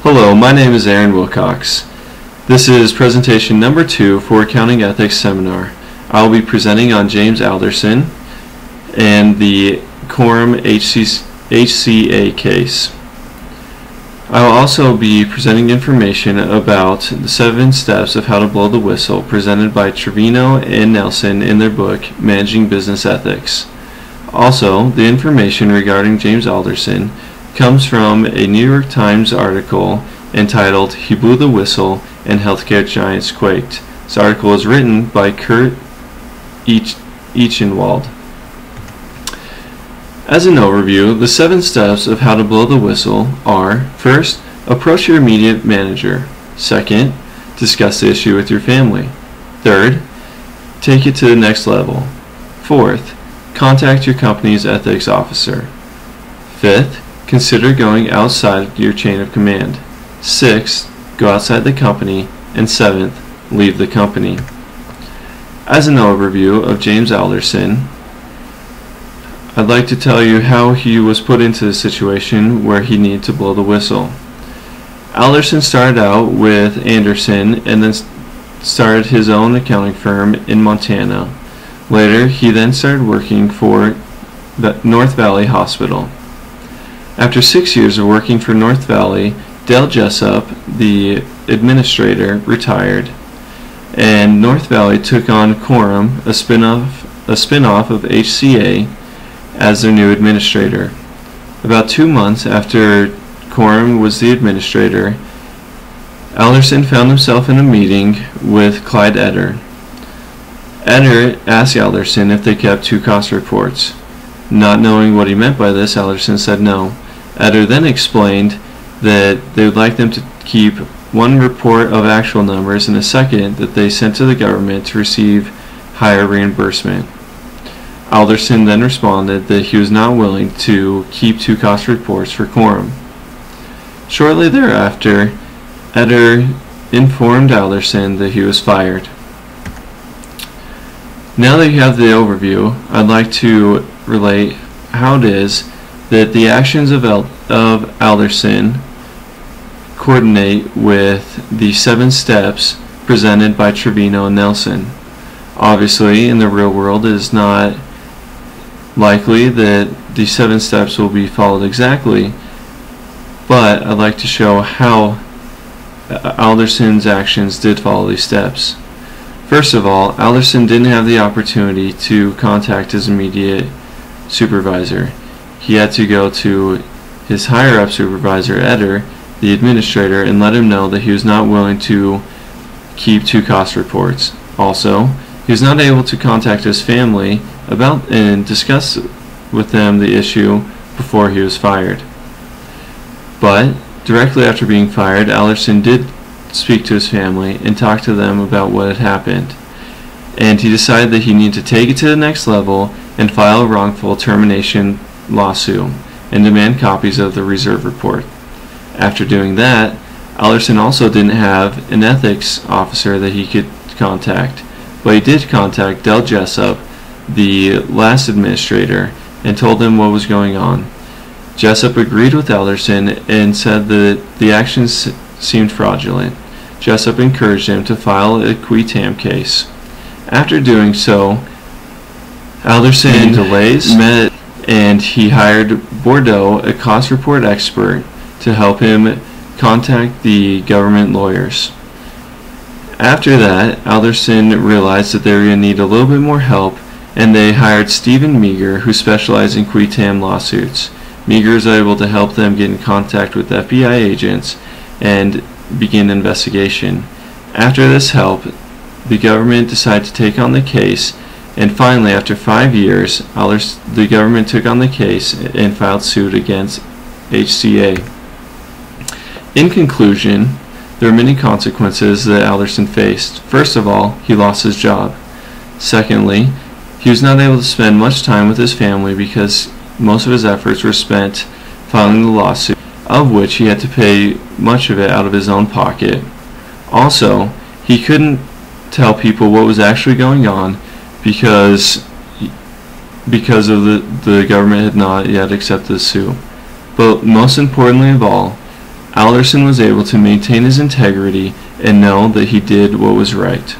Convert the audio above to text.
Hello, my name is Aaron Wilcox. This is presentation number 2 for Accounting Ethics Seminar. I will be presenting on James Alderson and the Quorum HCA case. I will also be presenting information about the 7 steps of how to blow the whistle presented by Trevino and Nelson in their book, Managing Business Ethics. Also, the information regarding James Alderson comes from a New York Times article entitled "He Blew the Whistle and Healthcare Giants Quaked." This article is written by Kurt Eichenwald. As an overview, the 7 steps of how to blow the whistle are: first, approach your immediate manager. Second, discuss the issue with your family. Third, take it to the next level. Fourth, contact your company's ethics officer. Fifth, consider going outside your chain of command. Sixth, go outside the company. And seventh, leave the company. As an overview of James Alderson, I'd like to tell you how he was put into the situation where he needed to blow the whistle. Alderson started out with Anderson and then started his own accounting firm in Montana. Later, he then started working for the North Valley Hospital. After 6 years of working for North Valley, Dale Jessup, the administrator, retired, and North Valley took on Quorum, a spin-off of HCA, as their new administrator. About 2 months after Quorum was the administrator, Alderson found himself in a meeting with Clyde Eder. Eder asked Alderson if they kept 2 cost reports. Not knowing what he meant by this, Alderson said no. Eder then explained that they would like them to keep 1 report of actual numbers and a second that they sent to the government to receive higher reimbursement. Alderson then responded that he was not willing to keep 2 cost reports for Quorum. Shortly thereafter, Eder informed Alderson that he was fired. Now that you have the overview, I'd like to relate how it is that the actions of Alderson coordinate with the 7 steps presented by Trevino and Nelson. Obviously, in the real world, it is not likely that the 7 steps will be followed exactly, but I'd like to show how Alderson's actions did follow these steps. First of all, Alderson didn't have the opportunity to contact his immediate supervisor. He had to go to his higher-up supervisor, Eder, the administrator, and let him know that he was not willing to keep 2 cost reports. Also, he was not able to contact his family about and discuss with them the issue before he was fired. But directly after being fired, Alderson did speak to his family and talk to them about what had happened. And he decided that he needed to take it to the next level and file a wrongful termination lawsuit and demand copies of the reserve report. After doing that, Alderson also didn't have an ethics officer that he could contact, but he did contact Dale Jessup, the last administrator, and told him what was going on. Jessup agreed with Alderson and said that the actions seemed fraudulent. Jessup encouraged him to file a qui tam case. After doing so, Alderson met and he hired Bordeaux, a cost report expert, to help him contact the government lawyers. After that, Alderson realized that they were going to need a little bit more help, and they hired Stephen Meager, who specialized in qui tam lawsuits. Meager was able to help them get in contact with FBI agents and begin an investigation. After this help, the government decided to take on the case, and finally, after 5 years, the government took on the case and filed suit against HCA. In conclusion, there are many consequences that Alderson faced. First of all, he lost his job. Secondly, he was not able to spend much time with his family because most of his efforts were spent filing the lawsuit, of which he had to pay much of it out of his own pocket. Also, he couldn't tell people what was actually going on because of the government had not yet accepted the suit. But most importantly of all, Alderson was able to maintain his integrity and know that he did what was right.